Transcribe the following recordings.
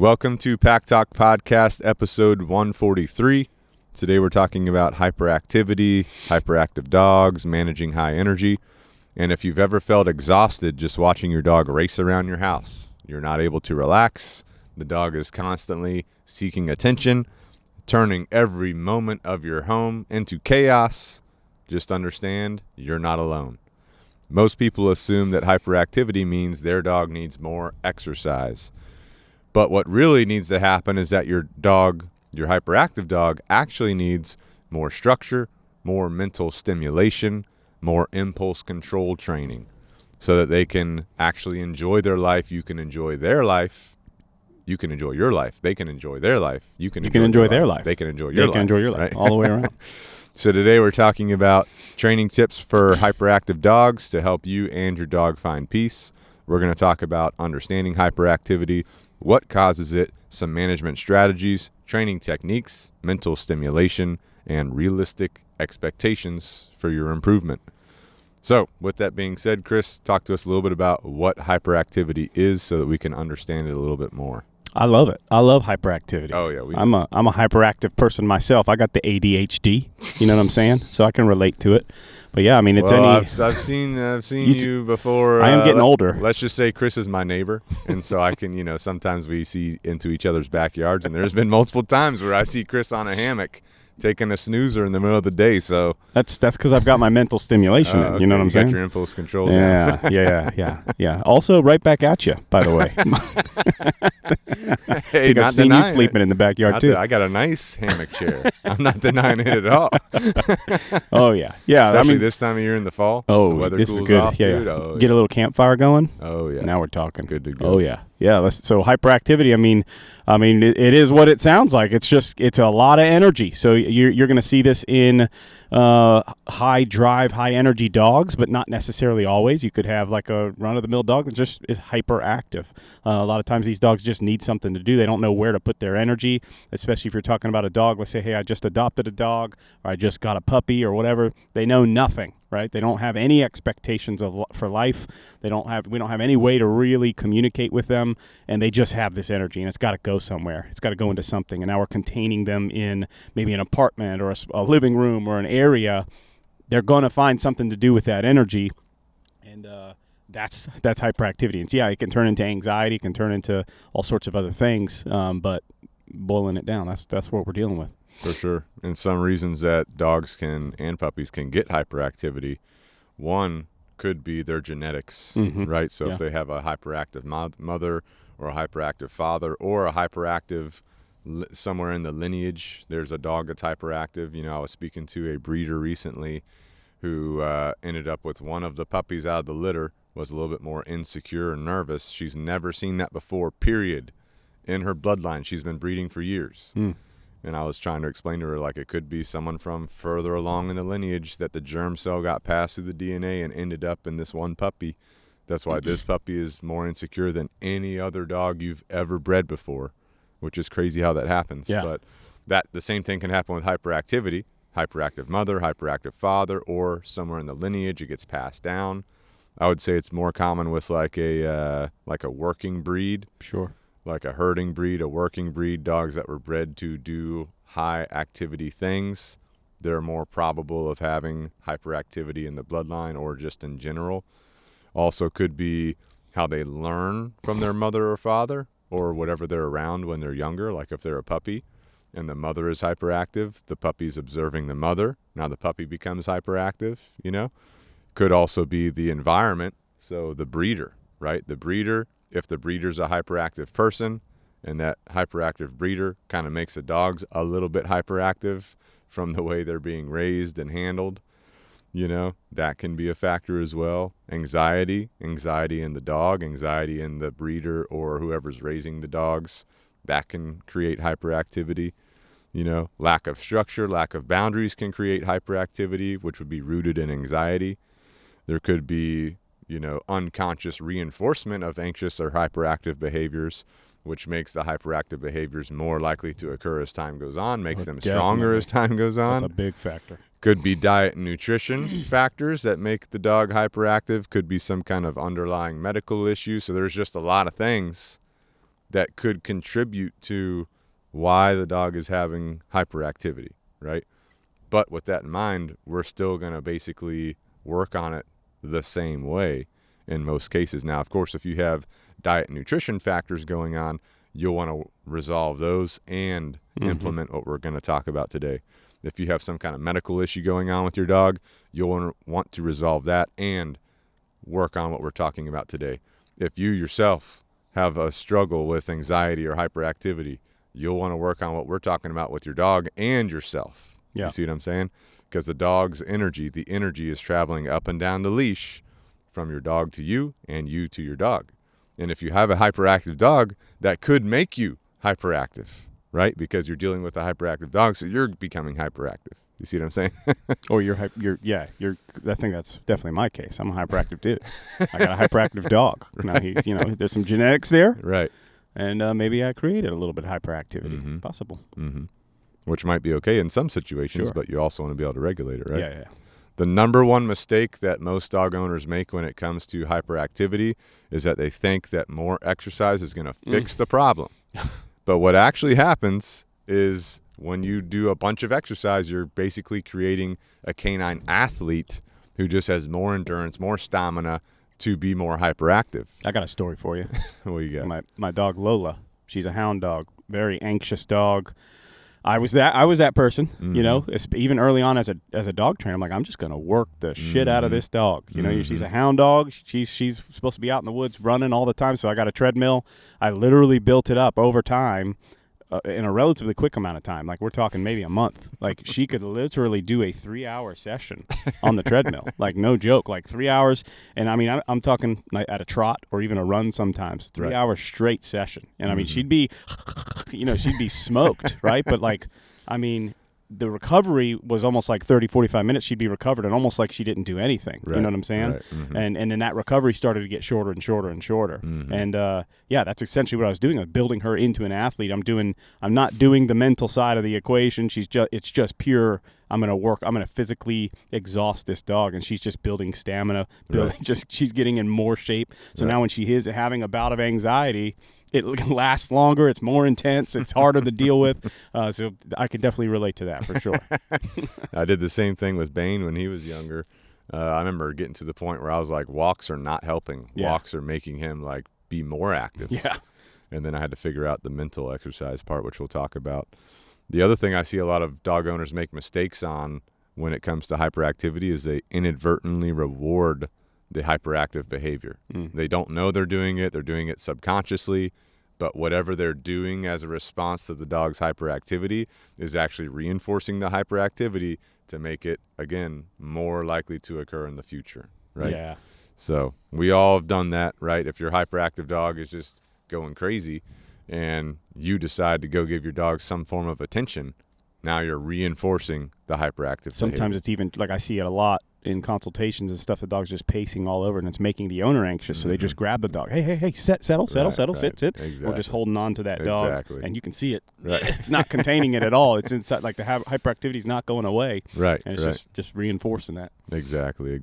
Welcome to Pack Talk Podcast, episode 143. Today we're talking about hyperactivity, hyperactive dogs, managing high energy. And if you've ever felt exhausted just watching your dog race around your house, you're not able to relax, the dog is constantly seeking attention, turning every moment of your home into chaos, just understand you're not alone. Most people assume that hyperactivity means their dog needs more exercise. But what really needs to happen is that your hyperactive dog, actually needs more structure, more mental stimulation, more impulse control training so that they can actually enjoy their life. You can enjoy their life. You can enjoy your life. They can enjoy their life. You can enjoy their life. They can enjoy your life. They can enjoy your life, right? All the way around. So today we're talking about training tips for hyperactive dogs to help you and your dog find peace. We're going to talk about understanding hyperactivity, what causes it, some management strategies, training techniques, mental stimulation, and realistic expectations for your improvement. So with that being said, Chris, talk to us a little bit about what hyperactivity is so that we can understand it a little bit more. I love it. I love hyperactivity. Oh, yeah. I'm a hyperactive person myself. I got the ADHD, you know what I'm saying? So I can relate to it. But yeah, I mean, it's I've seen you before. I am getting older. Let's just say Chris is my neighbor, and so I can, sometimes we see into each other's backyards, and there's been multiple times where I see Chris on a hammock taking a snoozer in the middle of the day. So that's because I've got my mental stimulation in, okay. You know what I'm saying? You got your impulse control. Yeah. Also, right back at you, by the way. Hey, I've seen you sleeping in the backyard too. I got a nice hammock chair. I'm not denying it at all. Oh yeah. Especially this time of year in the fall. Oh, the weather this cools is good. Off, Yeah. dude. Oh, Get a little campfire going. Oh yeah. Now we're talking. Good to go. Oh yeah. Yeah. So hyperactivity. I mean, it is what it sounds like. It's a lot of energy. So you're going to see this in high drive, high energy dogs, but not necessarily always. You could have like a run-of-the-mill dog that just is hyperactive. A lot of times these dogs just need something to do. They don't know where to put their energy, especially if you're talking about a dog. Let's say, hey, I just adopted a dog, or I just got a puppy, or whatever. They know nothing, right? They don't have any expectations for life. We don't have any way to really communicate with them, and they just have this energy, and it's got to go somewhere. It's got to go into something, and now we're containing them in maybe an apartment or a living room or an area. They're going to find something to do with that energy, and that's hyperactivity. And yeah, it can turn into anxiety, it can turn into all sorts of other things, but boiling it down, that's what we're dealing with. For sure. And some reasons that dogs and puppies can get hyperactivity, one could be their genetics, right? So if they have a hyperactive mother or a hyperactive father or a hyperactive somewhere in the lineage, there's a dog that's hyperactive. I was speaking to a breeder recently who ended up with one of the puppies out of the litter was a little bit more insecure and nervous. She's never seen that before, period, in her bloodline. She's been breeding for years. And I was trying to explain to her, like, it could be someone from further along in the lineage that the germ cell got passed through the DNA and ended up in this one puppy. That's why this puppy is more insecure than any other dog you've ever bred before, which is crazy how that happens. Yeah. But the same thing can happen with hyperactivity. Hyperactive mother, hyperactive father, or somewhere in the lineage it gets passed down. I would say it's more common with like a working breed. Sure. Like a herding breed, a working breed, dogs that were bred to do high activity things. They're more probable of having hyperactivity in the bloodline or just in general. Also could be how they learn from their mother or father or whatever they're around when they're younger. Like if they're a puppy and the mother is hyperactive, the puppy's observing the mother. Now the puppy becomes hyperactive, Could also be the environment. So the breeder, right? The breeder. If the breeder's a hyperactive person and that hyperactive breeder kind of makes the dogs a little bit hyperactive from the way they're being raised and handled, that can be a factor as well. Anxiety in the dog, anxiety in the breeder or whoever's raising the dogs, that can create hyperactivity. Lack of structure, lack of boundaries can create hyperactivity, which would be rooted in anxiety. There could be unconscious reinforcement of anxious or hyperactive behaviors, which makes the hyperactive behaviors more likely to occur as time goes on, makes them stronger as time goes on. That's a big factor. Could be diet and nutrition factors that make the dog hyperactive. Could be some kind of underlying medical issue. So there's just a lot of things that could contribute to why the dog is having hyperactivity, right? But with that in mind, we're still going to basically work on it the same way in most cases. Now, of course, if you have diet and nutrition factors going on, you'll want to resolve those and implement what we're going to talk about today. If you have some kind of medical issue going on with your dog, you'll want to resolve that and work on what we're talking about today. If you yourself have a struggle with anxiety or hyperactivity, you'll want to work on what we're talking about with your dog and yourself. Yeah. You see what I'm saying? Because the dog's energy, the energy is traveling up and down the leash from your dog to you and you to your dog. And if you have a hyperactive dog, that could make you hyperactive, right? Because you're dealing with a hyperactive dog, so you're becoming hyperactive. You see what I'm saying? Or I think that's definitely my case. I'm a hyperactive dude. I got a hyperactive dog. Now there's some genetics there. Right. And maybe I created a little bit of hyperactivity. Possible. Which might be okay in some situations, Sure. but you also want to be able to regulate it, right? Yeah. The number one mistake that most dog owners make when it comes to hyperactivity is that they think that more exercise is going to fix the problem. But what actually happens is when you do a bunch of exercise, you're basically creating a canine athlete who just has more endurance, more stamina to be more hyperactive. I got a story for you. What you got? My dog Lola, she's a hound dog, very anxious dog. I was that person, even early on as a dog trainer. I'm like, I'm just going to work the shit out of this dog. She's a hound dog. She's supposed to be out in the woods running all the time. So I got a treadmill. I literally built it up over time in a relatively quick amount of time. Like, we're talking maybe a month. Like, she could literally do a 3-hour session on the treadmill. Like, no joke, like 3 hours. And I mean, I'm talking like at a trot or even a run sometimes, 3 hour straight session. And I mean, she'd be, she'd be smoked, right? But like, I mean, the recovery was almost like 30, 45 minutes. She'd be recovered and almost like she didn't do anything. Right. You know what I'm saying? Right. And then that recovery started to get shorter and shorter and shorter. And that's essentially what I was doing. I was building her into an athlete. I'm not doing the mental side of the equation. It's just pure. I'm going to physically exhaust this dog, and she's just building stamina, she's getting in more shape. So now when she is having a bout of anxiety, it lasts longer. It's more intense. It's harder to deal with. So I can definitely relate to that for sure. I did the same thing with Bane when he was younger. I remember getting to the point where I was like, walks are not helping. Yeah. Walks are making him like be more active. Yeah. And then I had to figure out the mental exercise part, which we'll talk about. The other thing I see a lot of dog owners make mistakes on when it comes to hyperactivity is they inadvertently reward the hyperactive behavior. They don't know they're doing it. They're doing it subconsciously, but whatever they're doing as a response to the dog's hyperactivity is actually reinforcing the hyperactivity to make it, again, more likely to occur in the future, right? Yeah. So we all have done that, right? If your hyperactive dog is just going crazy and you decide to go give your dog some form of attention, now you're reinforcing the hyperactive Sometimes behavior. it's even, like I see it a lot in consultations and stuff, the dog's just pacing all over and it's making the owner anxious. So they just grab the dog. Hey, settle, Right. sit. Exactly. Or just holding on to that dog. Exactly. And you can see it. Right. It's not containing it at all. It's inside, like the hyperactivity is not going away. Right. And it's just reinforcing that. Exactly.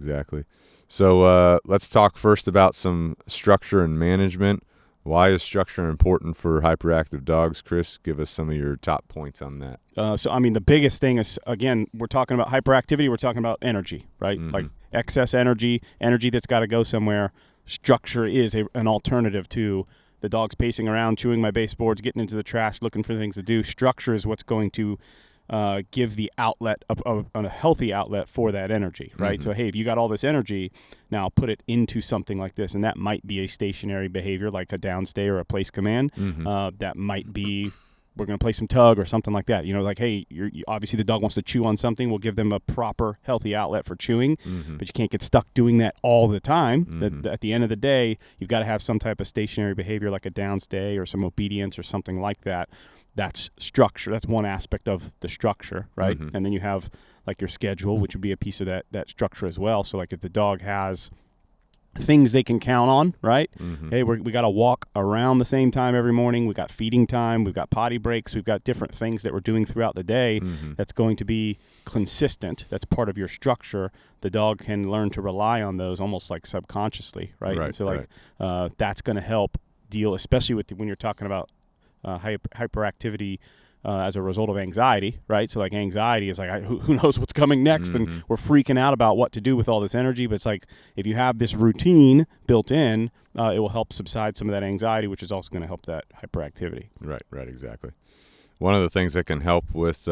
So let's talk first about some structure and management. Why is structure important for hyperactive dogs? Chris, give us some of your top points on that. So, I mean, the biggest thing is, again, we're talking about hyperactivity. We're talking about energy, right? Like excess energy that's got to go somewhere. Structure is an alternative to the dog's pacing around, chewing my baseboards, getting into the trash, looking for things to do. Structure is what's going to give the outlet, a healthy outlet for that energy, right? So, hey, if you got all this energy, now put it into something like this, and that might be a stationary behavior like a downstay or a place command. That might be, we're going to play some tug or something like that. Like, hey, obviously the dog wants to chew on something. We'll give them a proper, healthy outlet for chewing, but you can't get stuck doing that all the time. At the end of the day, you've got to have some type of stationary behavior like a downstay or some obedience or something like that. That's structure. That's one aspect of the structure, right? And then you have like your schedule, which would be a piece of that structure as well. So like if the dog has things they can count on, right? Hey, we got to walk around the same time every morning. We got feeding time. We've got potty breaks. We've got different things that we're doing throughout the day that's going to be consistent. That's part of your structure. The dog can learn to rely on those almost like subconsciously, right? And so like that's going to help deal, especially when you're talking about hyperactivity as a result of anxiety, right? So like anxiety is like, who knows what's coming next, and we're freaking out about what to do with all this energy. But it's like if you have this routine built in, it will help subside some of that anxiety, which is also going to help that hyperactivity. Right, exactly. One of the things that can help with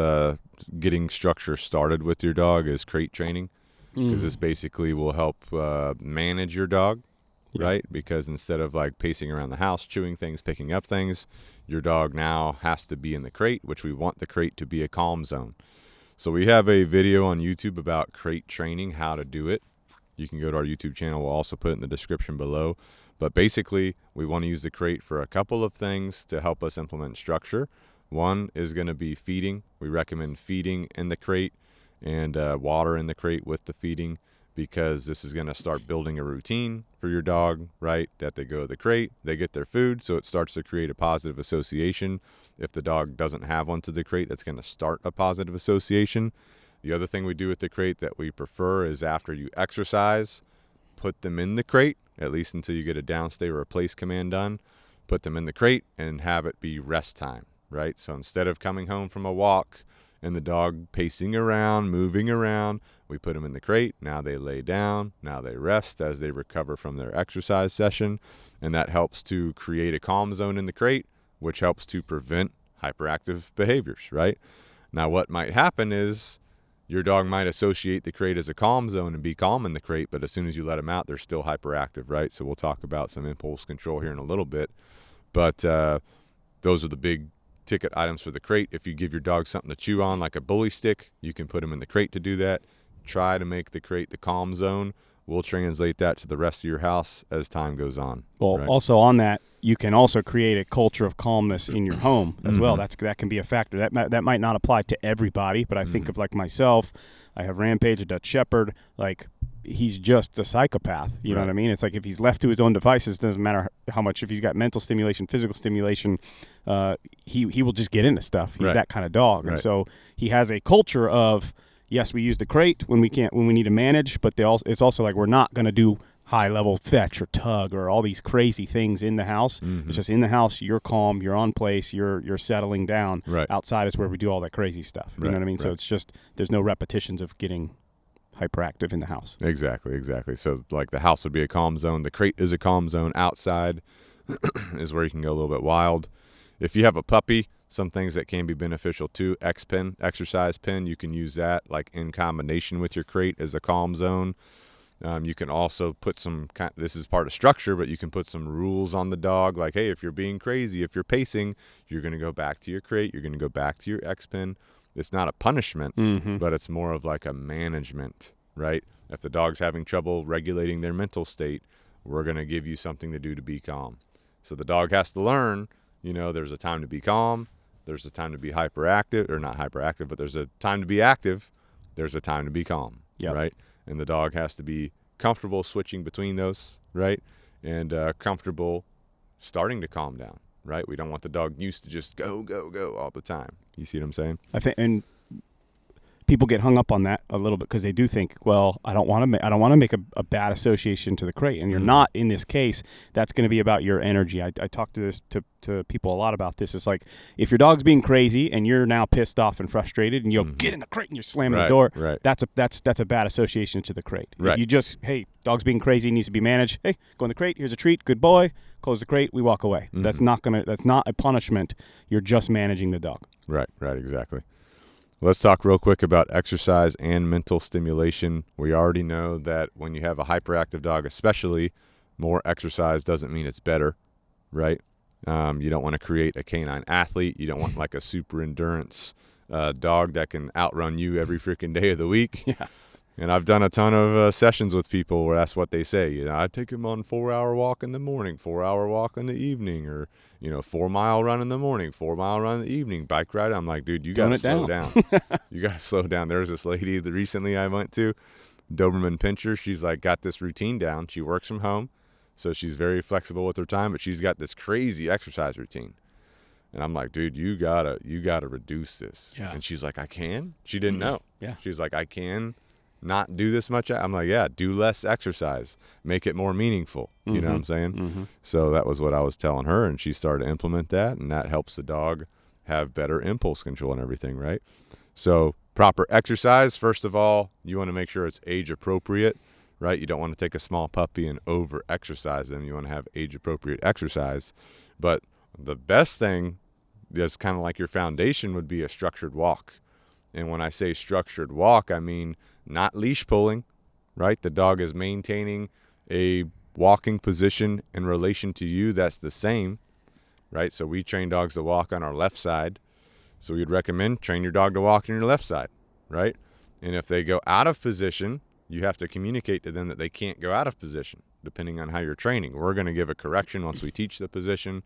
getting structure started with your dog is crate training, because this basically will help manage your dog, right? Because instead of like pacing around the house, chewing things, picking up things, your dog now has to be in the crate, which we want the crate to be a calm zone. So we have a video on YouTube about crate training, how to do it. You can go to our YouTube channel. We'll also put it in the description below. But basically, we want to use the crate for a couple of things to help us implement structure. One is going to be feeding. We recommend feeding in the crate and water in the crate with the feeding, because this is going to start building a routine for your dog, right? That they go to the crate, they get their food, so it starts to create a positive association. If the dog doesn't have one to the crate, that's going to start a positive association. The other thing we do with the crate that we prefer is after you exercise, put them in the crate, at least until you get a downstay or a place command done. Put them in the crate and have it be rest time, right? So instead of coming home from a walk and the dog pacing around, moving around, we put them in the crate. Now they lay down. Now they rest as they recover from their exercise session. And that helps to create a calm zone in the crate, which helps to prevent hyperactive behaviors, right? Now, what might happen is your dog might associate the crate as a calm zone and be calm in the crate, but as soon as you let them out, they're still hyperactive, right? So we'll talk about some impulse control here in a little bit. But those are the big ticket items for the crate. If you give your dog something to chew on, like a bully stick, you can put them in the crate to do that. Try to make the crate the calm zone. We'll translate that to the rest of your house as time goes on. Well, right? Also on that, you can also create a culture of calmness in your home as well. That can be a factor. That might not apply to everybody, but I think of like myself. I have Rampage, a Dutch Shepherd. Like, he's just a psychopath. You know what I mean? It's like if he's left to his own devices, doesn't matter how much. If he's got mental stimulation, physical stimulation, he will just get into stuff. He's that kind of dog, and so he has a culture of, yes, we use the crate when we need to manage, but it's also like we're not going to do high-level fetch or tug or all these crazy things in the house. It's just in the house, you're calm, you're on place, you're settling down. Outside is where we do all that crazy stuff. You know what I mean? So it's just there's no repetitions of getting hyperactive in the house. Exactly. So like the house would be a calm zone. The crate is a calm zone. Outside is where you can go a little bit wild. If you have a puppy, some things that can be beneficial too. X-Pen, exercise pen, you can use that like in combination with your crate as a calm zone. You can also put this is part of structure, but you can put some rules on the dog. Like, hey, if you're being crazy, if you're pacing, you're going to go back to your crate. You're going to go back to your X-Pen. It's not a punishment, but it's more of like a management, right? If the dog's having trouble regulating their mental state, we're going to give you something to do to be calm. So the dog has to learn, there's a time to be calm. There's a time to be hyperactive, or not hyperactive, but there's a time to be active. There's a time to be calm, right? And the dog has to be comfortable switching between those, right? And comfortable starting to calm down, right? We don't want the dog used to just go, go, go all the time. You see what I'm saying? I think, and people get hung up on that a little bit because they do think, well, I don't want to make a bad association to the crate, and you're not in this case. That's going to be about your energy. I talk to people a lot about this. It's like if your dog's being crazy and you're now pissed off and frustrated, and you get in the crate and you're slamming the door. That's a bad association to the crate. If you just, hey, dog's being crazy, needs to be managed. Hey, go in the crate. Here's a treat. Good boy. Close the crate. We walk away. That's not a punishment. You're just managing the dog. Right. Exactly. Let's talk real quick about exercise and mental stimulation. We already know that when you have a hyperactive dog, especially, more exercise doesn't mean it's better, right? You don't want to create a canine athlete. You don't want like a super endurance dog that can outrun you every freaking day of the week. Yeah. And I've done a ton of sessions with people where that's what they say. I take them on 4-hour walk in the morning, 4-hour walk in the evening, or 4-mile run in the morning, 4-mile run in the evening, bike ride. I'm like, dude, you got to slow down. You got to slow down. There was this lady that recently I went to, Doberman Pinscher. She's like got this routine down. She works from home, so she's very flexible with her time, but she's got this crazy exercise routine. And I'm like, dude, you gotta reduce this. Yeah. And she's like, I can? She didn't know. Yeah. She's like, I can not do this much? I'm like, yeah, do less exercise, make it more meaningful. You know what I'm saying? So that was what I was telling her, and she started to implement that, and that helps the dog have better impulse control and everything, right? So proper exercise, first of all, you want to make sure it's age appropriate, right? You don't want to take a small puppy and over exercise them. You want to have age appropriate exercise. But the best thing that's kind of like your foundation would be a structured walk. And when I say structured walk, I mean not leash pulling, right? The dog is maintaining a walking position in relation to you that's the same, right? So we train dogs to walk on our left side. So we'd recommend train your dog to walk on your left side, right? And if they go out of position, you have to communicate to them that they can't go out of position, depending on how you're training. We're going to give a correction once we teach the position,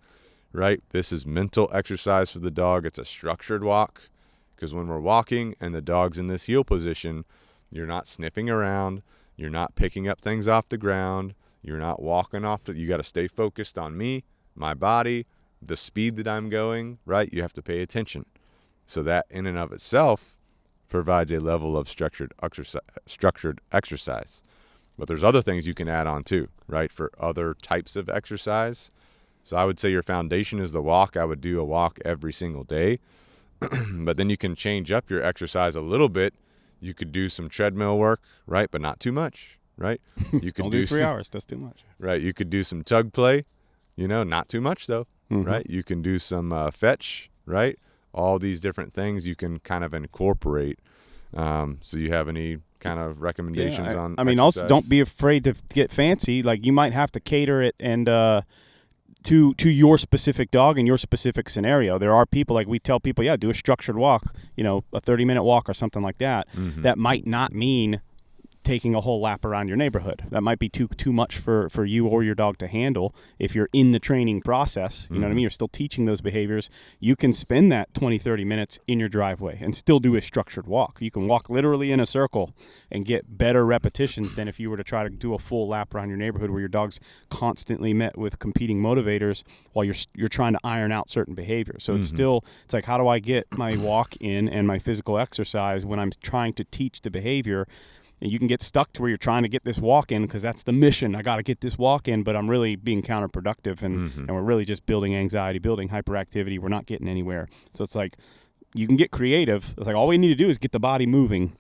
right? This is mental exercise for the dog. It's a structured walk, because when we're walking and the dog's in this heel position, you're not sniffing around. You're not picking up things off the ground. You're not walking off. You got to stay focused on me, my body, the speed that I'm going, right? You have to pay attention. So that in and of itself provides a level of structured exercise. But there's other things you can add on too, right, for other types of exercise. So I would say your foundation is the walk. I would do a walk every single day. But then you can change up your exercise a little bit. You could do some treadmill work, right, but not too much, right? You could Don't do 3 hours. That's too much. Right. You could do some tug play, not too much though, right? You can do some fetch, right? All these different things you can kind of incorporate. So you have any kind of recommendations on I mean, exercise? also don't be afraid to get fancy. Like you might have to cater it and to your specific dog and your specific scenario. There are people, like we tell people, do a structured walk, a 30-minute walk or something like that. That might not mean taking a whole lap around your neighborhood. That might be too much for you or your dog to handle if you're in the training process. You know what I mean? You're still teaching those behaviors. You can spend that 20, 30 minutes in your driveway and still do a structured walk. You can walk literally in a circle and get better repetitions than if you were to try to do a full lap around your neighborhood where your dog's constantly met with competing motivators while you're trying to iron out certain behaviors. So it's like, how do I get my walk in and my physical exercise when I'm trying to teach the behavior? And you can get stuck to where you're trying to get this walk in because that's the mission. I got to get this walk in, but I'm really being counterproductive, and we're really just building anxiety, building hyperactivity. We're not getting anywhere. So it's like you can get creative. It's like all we need to do is get the body moving.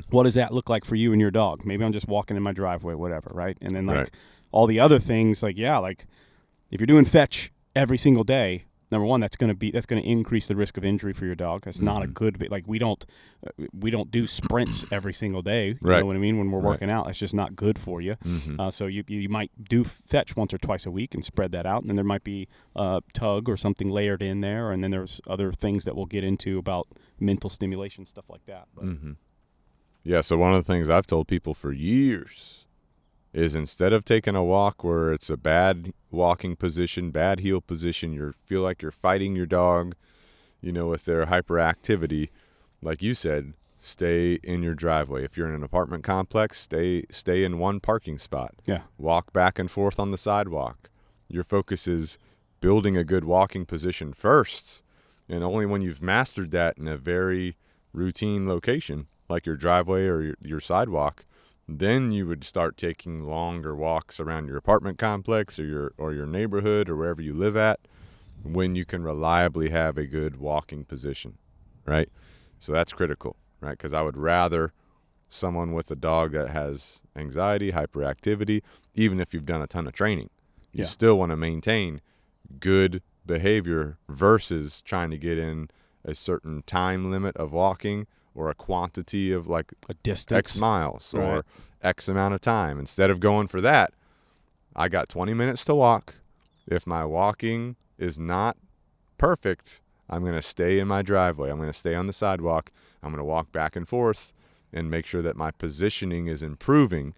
What does that look like for you and your dog? Maybe I'm just walking in my driveway, whatever, right? And then all the other things, like if you're doing fetch every single day, number one, that's going to increase the risk of injury for your dog. That's not a good. Like we don't do sprints every single day. You know what I mean? When we're working out, that's just not good for you. So you might do fetch once or twice a week and spread that out, and then there might be tug or something layered in there, and then there's other things that we'll get into about mental stimulation, stuff like that. But. Yeah. So one of the things I've told people for years is instead of taking a walk where it's a bad walking position, bad heel position, you feel like you're fighting your dog, with their hyperactivity, like you said, stay in your driveway. If you're in an apartment complex, stay in one parking spot. Yeah. Walk back and forth on the sidewalk. Your focus is building a good walking position first, and only when you've mastered that in a very routine location, like your driveway or your sidewalk, then you would start taking longer walks around your apartment complex or your neighborhood or wherever you live at, when you can reliably have a good walking position, right? So that's critical, right? Because I would rather someone with a dog that has anxiety, hyperactivity, even if you've done a ton of training, you still want to maintain good behavior versus trying to get in a certain time limit of walking or a quantity of like a distance, X miles or X amount of time. Instead of going for that, I got 20 minutes to walk. If my walking is not perfect, I'm going to stay in my driveway. I'm going to stay on the sidewalk. I'm going to walk back and forth and make sure that my positioning is improving,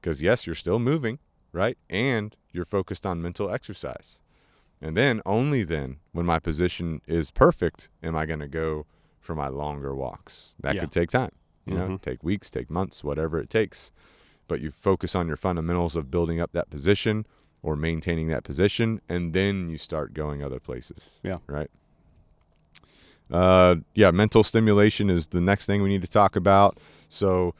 because yes, you're still moving, right? And you're focused on mental exercise. And then, only then, when my position is perfect, am I going to go for my longer walks. That could take time, take weeks, take months, whatever it takes. But you focus on your fundamentals of building up that position or maintaining that position, and then you start going other places. Yeah. Right. Mental stimulation is the next thing we need to talk about. So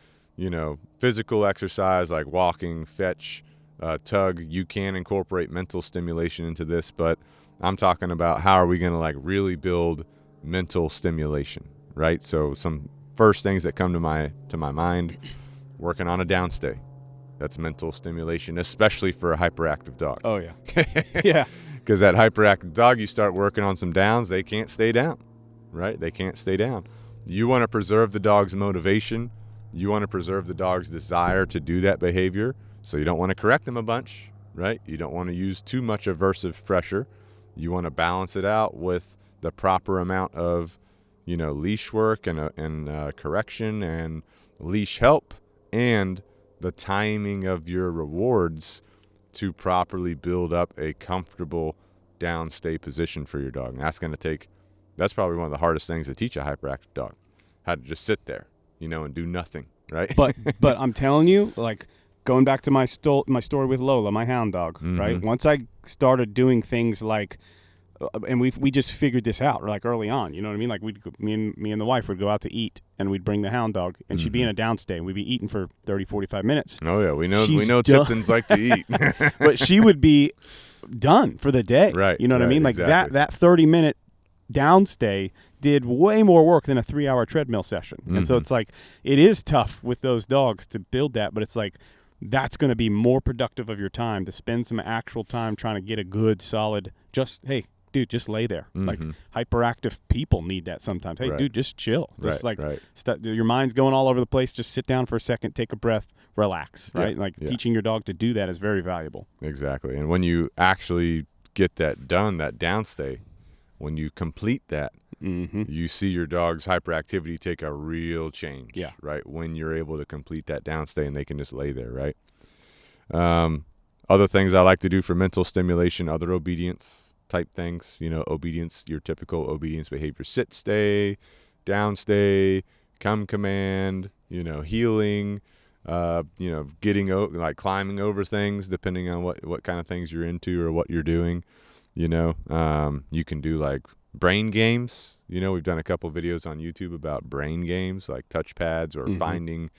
physical exercise like walking, fetch, tug, you can incorporate mental stimulation into this, but I'm talking about how are we going to like really build mental stimulation, right? So some first things that come to my mind, working on a downstay. That's mental stimulation, especially for a hyperactive dog. Oh, yeah. Yeah. Because that hyperactive dog, you start working on some downs, they can't stay down, right? They can't stay down. You want to preserve the dog's motivation. You want to preserve the dog's desire to do that behavior. So you don't want to correct them a bunch, right? You don't want to use too much aversive pressure. You want to balance it out with the proper amount of, leash work and correction and leash help and the timing of your rewards to properly build up a comfortable downstay position for your dog. And that's probably one of the hardest things to teach a hyperactive dog, how to just sit there, and do nothing, right? But I'm telling you, like going back to my story with Lola, my hound dog, right? Once I started doing things like, and we just figured this out like early on, you know what I mean? Like me and the wife would go out to eat and we'd bring the hound dog and she'd be in a downstay and we'd be eating for 30, 45 minutes. Oh yeah, we know Tiptons like to eat. But she would be done for the day. Right. You know what I mean? Like exactly. that 30-minute downstay did way more work than a 3-hour treadmill session. And so it's like it is tough with those dogs to build that, but it's like that's going to be more productive of your time to spend some actual time trying to get a good solid dude, just lay there. Like hyperactive people need that sometimes. Hey, dude, just chill. Just your mind's going all over the place. Just sit down for a second, take a breath, relax, right? Teaching your dog to do that is very valuable. Exactly. And when you actually get that done, that downstay, when you complete that, you see your dog's hyperactivity take a real change, right? When you're able to complete that downstay and they can just lay there, right? Other things I like to do for mental stimulation, other obedience type things, obedience, your typical obedience behavior, sit, stay, down, stay, come, command, healing, getting climbing over things, depending on what kind of things you're into or what you're doing. You can do like brain games. We've done a couple videos on YouTube about brain games like touch pads or finding,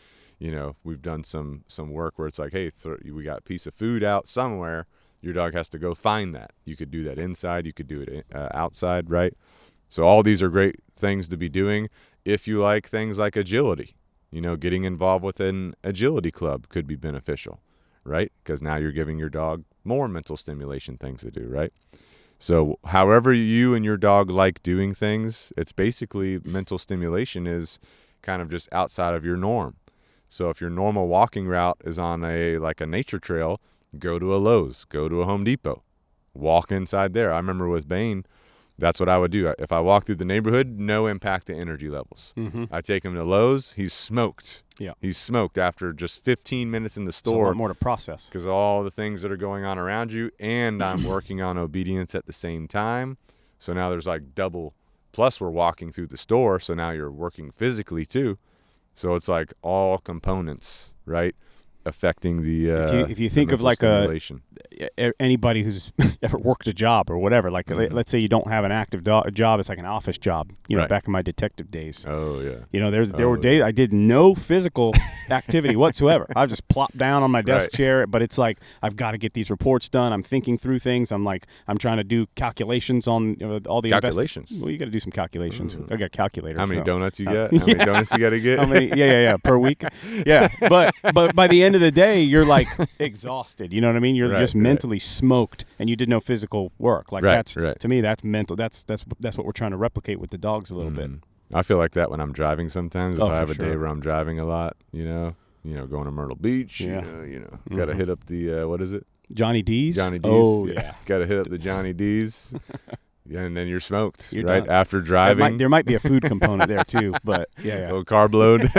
we've done some work where it's like, hey, we got a piece of food out somewhere. Your dog has to go find that. You could do that inside. You could do it outside, right? So all these are great things to be doing. If you like things like agility, getting involved with an agility club could be beneficial, right? Because now you're giving your dog more mental stimulation things to do, right? So however you and your dog like doing things, it's basically mental stimulation is kind of just outside of your norm. So if your normal walking route is on a nature trail, go to a Lowe's, go to a Home Depot, walk inside there. I remember with Bane, that's what I would do. If I walk through the neighborhood, no impact to energy levels. I take him to Lowe's, he's smoked. Yeah. He's smoked after just 15 minutes in the store. It's a lot more to process. Because all the things that are going on around you, and I'm working on obedience at the same time. So now there's like double, plus we're walking through the store, so now you're working physically too. So it's like all components, right? Affecting the if you think of like anybody who's ever worked a job or whatever, like let's say you don't have an active job, it's like an office job, back in my detective days. Oh yeah. There were days I did no physical activity whatsoever. I just plopped down on my desk chair, but it's like I've got to get these reports done. I'm thinking through things. I'm trying to do calculations on all the calculations. Well, you got to do some calculations. I got a calculator. How many donuts you got? How many donuts you got to get? How many? Yeah, per week. Yeah, but by the end of the day, you're like exhausted. You know what I mean? You're just mentally smoked, and you did no physical work. Like to me, that's mental. That's what we're trying to replicate with the dogs a little bit. I feel like that when I'm driving sometimes. If I have a day where I'm driving a lot, going to Myrtle Beach, got to hit up the what is it? Johnny D's. Johnny D's. Oh yeah. Got to hit up the Johnny D's. Yeah, and then you're smoked, you're right? Done. After driving. There might be a food component there too, but yeah. A little carb load.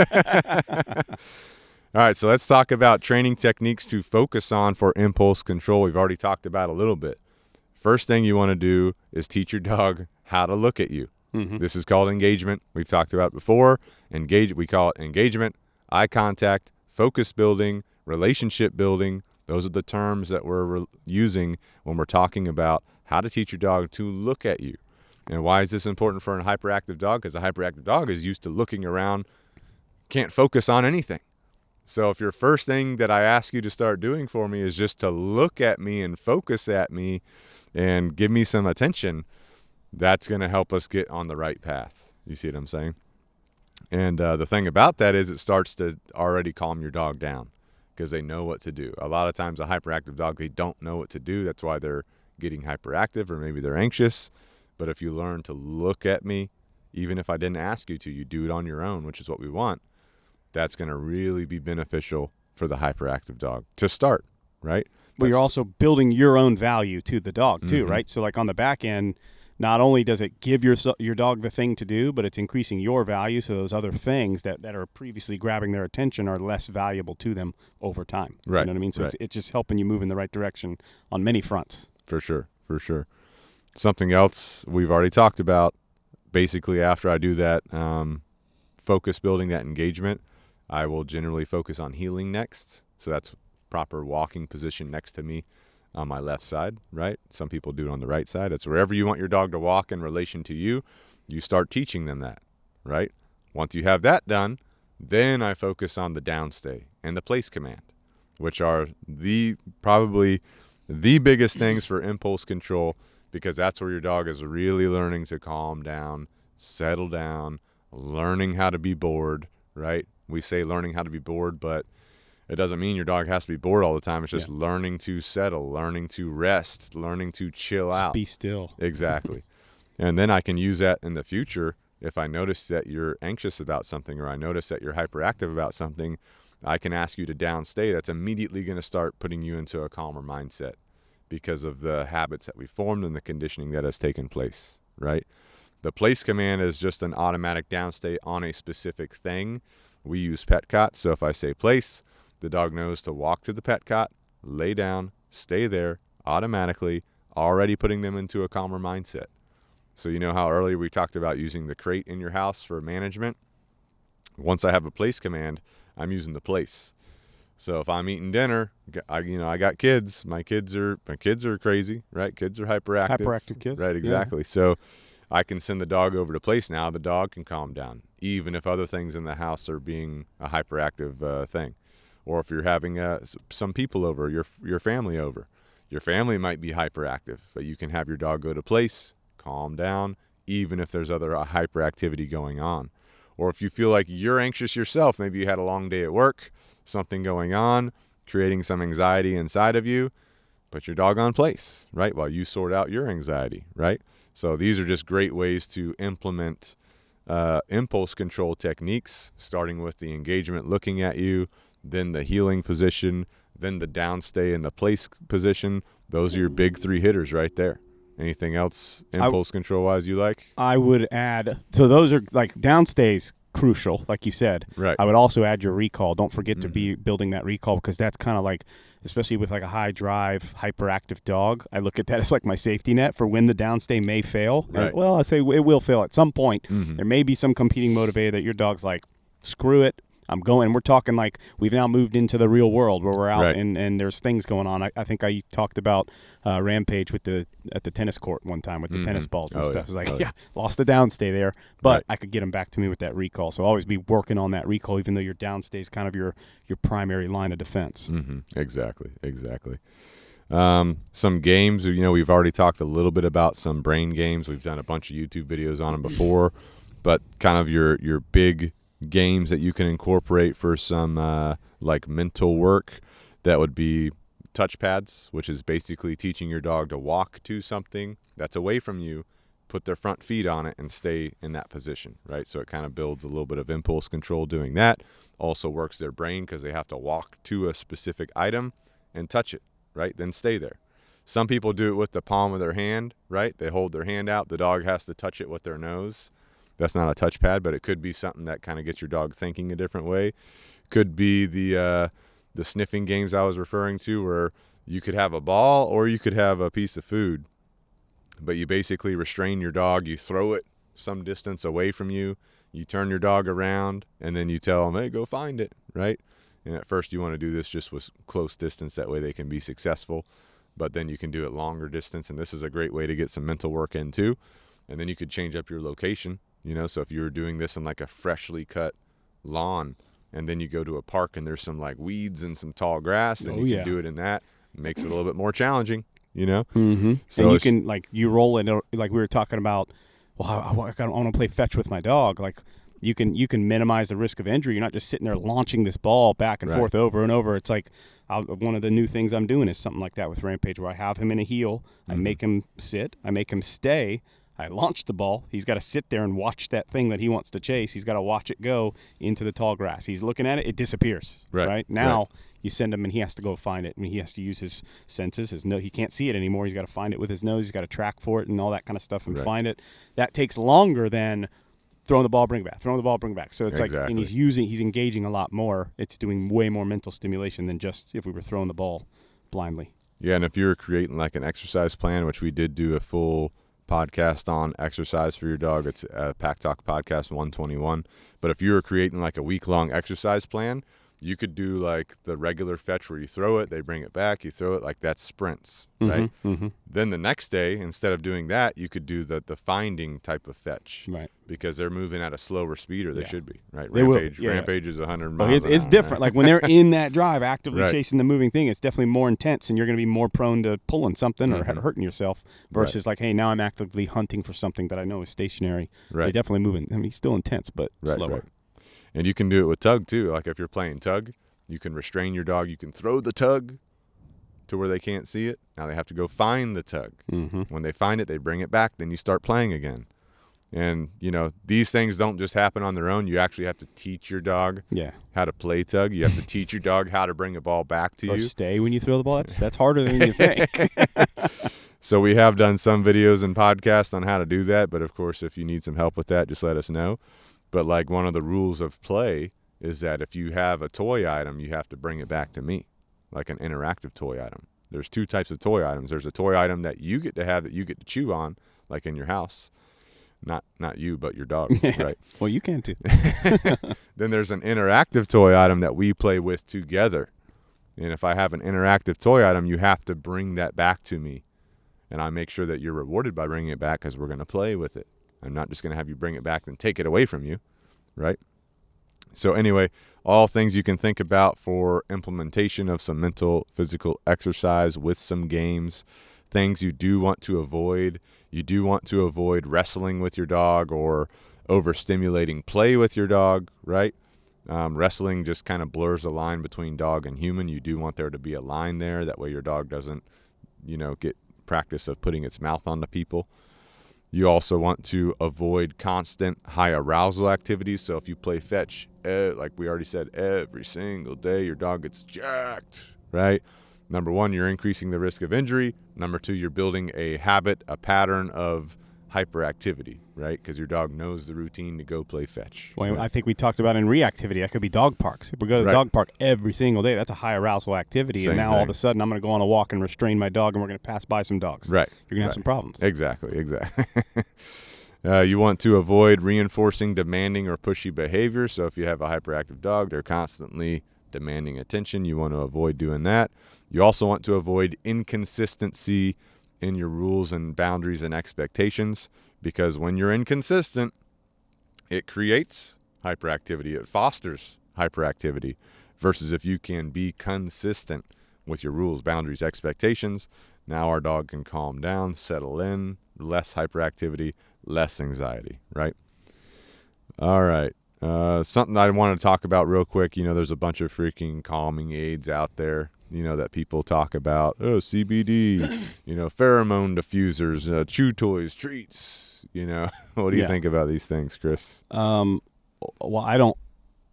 All right, so let's talk about training techniques to focus on for impulse control. We've already talked about a little bit. First thing you want to do is teach your dog how to look at you. This is called engagement. We've talked about before. We call it engagement, eye contact, focus building, relationship building. Those are the terms that we're using when we're talking about how to teach your dog to look at you. And why is this important for a hyperactive dog? Because a hyperactive dog is used to looking around, can't focus on anything. So if your first thing that I ask you to start doing for me is just to look at me and focus at me and give me some attention, that's going to help us get on the right path. You see what I'm saying? And the thing about that is it starts to already calm your dog down because they know what to do. A lot of times a hyperactive dog, they don't know what to do. That's why they're getting hyperactive, or maybe they're anxious. But if you learn to look at me, even if I didn't ask you to, you do it on your own, which is what we want. That's going to really be beneficial for the hyperactive dog to start, right? But you're also building your own value to the dog too, right? So like on the back end, not only does it give your dog the thing to do, but it's increasing your value, so those other things that are previously grabbing their attention are less valuable to them over time. Right. You know what I mean? So it's just helping you move in the right direction on many fronts. For sure. Something else we've already talked about, basically after I do that focus building, that engagement, I will generally focus on heeling next. So that's proper walking position next to me on my left side, right? Some people do it on the right side. It's wherever you want your dog to walk in relation to you, you start teaching them that, right? Once you have that done, then I focus on the downstay and the place command, which are probably the biggest things for impulse control, because that's where your dog is really learning to calm down, settle down, learning how to be bored, right? We say learning how to be bored, but it doesn't mean your dog has to be bored all the time. It's just learning to settle, learning to rest, learning to chill out. Be still. Exactly. And then I can use that in the future. If I notice that you're anxious about something, or I notice that you're hyperactive about something, I can ask you to downstay. That's immediately going to start putting you into a calmer mindset because of the habits that we formed and the conditioning that has taken place, right? The place command is just an automatic downstay on a specific thing. We use pet cot, so if I say place, the dog knows to walk to the pet cot, lay down, stay there, automatically, already putting them into a calmer mindset. So you know how earlier we talked about using the crate in your house for management? Once I have a place command, I'm using the place. So if I'm eating dinner, I got kids. My kids are crazy, right? Kids are hyperactive. Hyperactive kids. Right, exactly. Yeah. So I can send the dog over to place now. The dog can calm down, even if other things in the house are being a hyperactive thing. Or if you're having some people over, your family over. Your family might be hyperactive, but you can have your dog go to place, calm down, even if there's other hyperactivity going on. Or if you feel like you're anxious yourself, maybe you had a long day at work, something going on, creating some anxiety inside of you, put your dog on place, right, while you sort out your anxiety, right? So these are just great ways to implement impulse control techniques, starting with the engagement looking at you, then the healing position, then the downstay and the place position. Those are your big three hitters right there. Anything else impulse control-wise you like? I would add, so those are like downstays crucial, like you said. Right. I would also add your recall. Don't forget to be building that recall, because that's kind of like, especially with like a high drive, hyperactive dog, I look at that as like my safety net for when the downstay may fail. Right. Well, I say it will fail at some point. There may be some competing motivator that your dog's like, screw it, I'm going. We're talking like we've now moved into the real world where we're out and there's things going on. I think I talked about Rampage at the tennis court one time with the tennis balls and stuff. It's like, lost the downstay there, but I could get them back to me with that recall. So always be working on that recall, even though your downstay is kind of your primary line of defense. Exactly. Some games, we've already talked a little bit about some brain games. We've done a bunch of YouTube videos on them before, but kind of your big games that you can incorporate for some like mental work, that would be touch pads, which is basically teaching your dog to walk to something that's away from you, put their front feet on it, and stay in that position, right? So it kind of builds a little bit of impulse control doing that. Also works their brain because they have to walk to a specific item and touch it, right? Then stay there. Some people do it with the palm of their hand, right? They hold their hand out. The dog has to touch it with their nose. That's not a touchpad, but it could be something that kind of gets your dog thinking a different way. Could be the sniffing games I was referring to, where you could have a ball or you could have a piece of food, but you basically restrain your dog. You throw it some distance away from you. You turn your dog around, and then you tell them, hey, go find it, right? And at first you want to do this just with close distance. That way they can be successful, but then you can do it longer distance, and this is a great way to get some mental work in too. And then you could change up your location. So if you were doing this in like a freshly cut lawn, and then you go to a park and there's some like weeds and some tall grass, then you can do it in that. It makes it a little bit more challenging, you know? Mm-hmm. So and you can, like, you roll it, like we were talking about, well, I want to play fetch with my dog. Like, you can minimize the risk of injury. You're not just sitting there launching this ball back and forth over and over. It's like one of the new things I'm doing is something like that with Rampage, where I have him in a heel. I make him sit. I make him stay. I launch the ball. He's got to sit there and watch that thing that he wants to chase. He's got to watch it go into the tall grass. He's looking at it. It disappears. Right? Now you send him, and he has to go find it. I mean, he has to use his senses. He can't see it anymore. He's got to find it with his nose. He's got to track for it and all that kind of stuff and find it. That takes longer than throwing the ball, bring it back, throwing the ball, bring it back. So it's like, and he's engaging a lot more. It's doing way more mental stimulation than just if we were throwing the ball blindly. Yeah, and if you're creating like an exercise plan, which we did do a full podcast on exercise for your dog, it's Pack Talk Podcast 121. But if you were creating like a week-long exercise plan, you could do like the regular fetch where you throw it, they bring it back, you throw it, like that's sprints, right? Mm-hmm. Then the next day, instead of doing that, you could do the finding type of fetch, right? Because they're moving at a slower speed, or they should be, right? They Rampage is 100 miles. It's different. Like when they're in that drive, actively chasing the moving thing, it's definitely more intense, and you're going to be more prone to pulling something or hurting yourself. Versus like, hey, now I'm actively hunting for something that I know is stationary. Right. They're definitely moving. I mean, he's still intense, but slower. Right. And you can do it with tug too. Like if you're playing tug, you can restrain your dog. You can throw the tug to where they can't see it. Now they have to go find the tug. Mm-hmm. When they find it, they bring it back. Then you start playing again. And, you know, these things don't just happen on their own. You actually have to teach your dog how to play tug. You have to teach your dog how to bring a ball back to you. Or stay when you throw the ball. That's harder than you think. So we have done some videos and podcasts on how to do that. But, of course, if you need some help with that, just let us know. But, like, one of the rules of play is that if you have a toy item, you have to bring it back to me, like an interactive toy item. There's two types of toy items. There's a toy item that you get to have that you get to chew on, like in your house. Not you, but your dog, right? Well, you can too. Then there's an interactive toy item that we play with together. And if I have an interactive toy item, you have to bring that back to me. And I make sure that you're rewarded by bringing it back because we're going to play with it. I'm not just going to have you bring it back and take it away from you, right? So anyway, all things you can think about for implementation of some mental, physical exercise with some games. Things you do want to avoid. You do want to avoid wrestling with your dog or overstimulating play with your dog, right? Wrestling just kind of blurs the line between dog and human. You do want there to be a line there. That way your dog doesn't, get practice of putting its mouth onto people. You also want to avoid constant high arousal activities. So if you play fetch, like we already said, every single day, your dog gets jacked, right? Number one, you're increasing the risk of injury. Number two, you're building a habit, a pattern of hyperactivity, right? Because your dog knows the routine to go play fetch. Well, right? I think we talked about in reactivity, that could be dog parks. If we go to the dog park every single day, that's a high arousal activity. Same and now thing. All of a sudden I'm going to go on a walk and restrain my dog and we're going to pass by some dogs. Right. You're going to have some problems. Exactly. You want to avoid reinforcing demanding or pushy behavior. So if you have a hyperactive dog, they're constantly demanding attention. You want to avoid doing that. You also want to avoid inconsistency in your rules and boundaries and expectations, because when you're inconsistent, it creates hyperactivity. It fosters hyperactivity, versus if you can be consistent with your rules, boundaries, expectations, now our dog can calm down, settle in, less hyperactivity, less anxiety, right? All right. Something I want to talk about real quick. There's a bunch of freaking calming aids out there, that people talk about. CBD, pheromone diffusers, chew toys, treats. What do you think about these things, Chris? Well,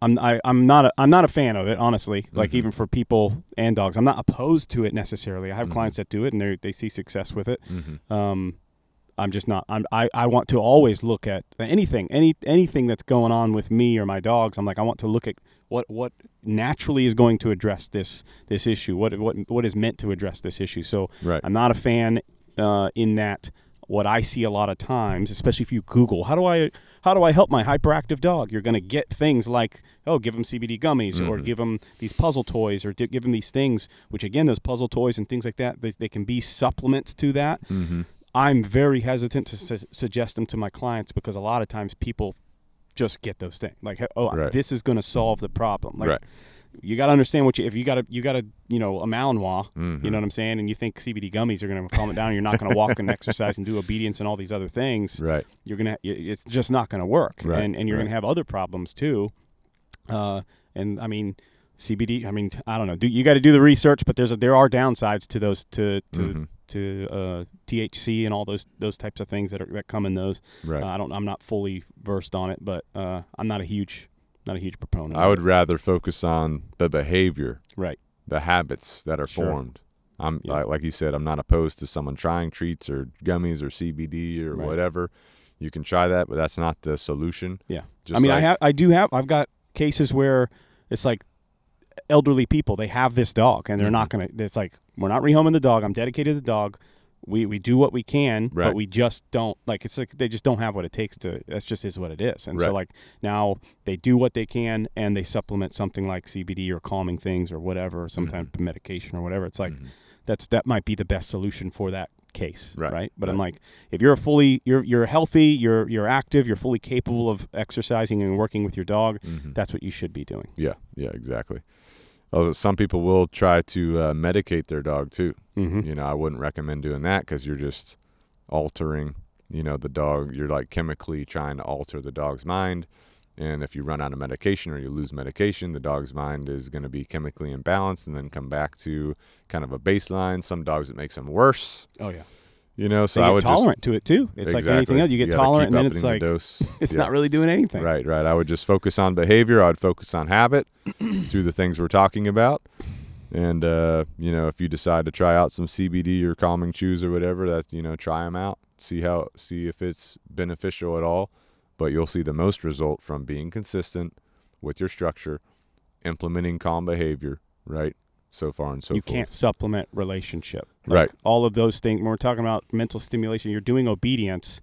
I'm not a fan of it, honestly. Like even for people and dogs, I'm not opposed to it necessarily. I have clients that do it and they see success with it. I'm just not. I want to always look at anything that's going on with me or my dogs. I'm like, I want to look at what naturally is going to address this issue. What is meant to address this issue. So I'm not a fan in that. What I see a lot of times, especially if you Google, how do I help my hyperactive dog? You're going to get things like, give them CBD gummies, or give them these puzzle toys, or give them these things. Which again, those puzzle toys and things like that, they can be supplements to that. I'm very hesitant to suggest them to my clients because a lot of times people just get those things. Like, oh, Right. this is going to solve the problem. Like, Right. you got to understand if you got a a Malinois, Mm-hmm. you know what I'm saying, and you think CBD gummies are going to calm it down, and you're not going to walk and exercise and do obedience and all these other things. Right. It's just not going to work, Right. and you're going to have other problems too. And I mean, CBD. I mean, I don't know. You got to do the research, but there are downsides to those to THC and all those types of things that come in those. Right. I'm not fully versed on it, but I'm not a huge proponent. I would rather focus on the behavior, right, the habits that are formed. Like you said, I'm not opposed to someone trying treats or gummies or CBD or whatever. You can try that, but that's not the solution. Yeah. Just I've got cases where it's like elderly people, they have this dog and they're not going to, it's like, we're not rehoming the dog. I'm dedicated to the dog. We do what we can, but we just don't, like, it's like they just don't have what it takes to, that's just is what it is. And so, like, now they do what they can and they supplement something like CBD or calming things or whatever, some type of medication or whatever. It's like, that might be the best solution for that case, right? But I'm like, if you're you're healthy, you're active, you're fully capable of exercising and working with your dog, that's what you should be doing. Yeah, exactly. Although some people will try to medicate their dog too. You know, I wouldn't recommend doing that because you're just altering, the dog. You're like chemically trying to alter the dog's mind. And if you run out of medication or you lose medication, the dog's mind is going to be chemically imbalanced and then come back to kind of a baseline. Some dogs, it makes them worse. Oh, yeah. So I would tolerant to it too. It's like anything else. You get tolerant, and then it's like it's not really doing anything. Right. I would just focus on behavior. I would focus on habit through the things we're talking about. And if you decide to try out some CBD or calming chews or whatever, that's try them out. See if it's beneficial at all. But you'll see the most result from being consistent with your structure, implementing calm behavior, right? So far and so forth. You can't supplement relationship. Right. All of those things. When we're talking about mental stimulation, you're doing obedience.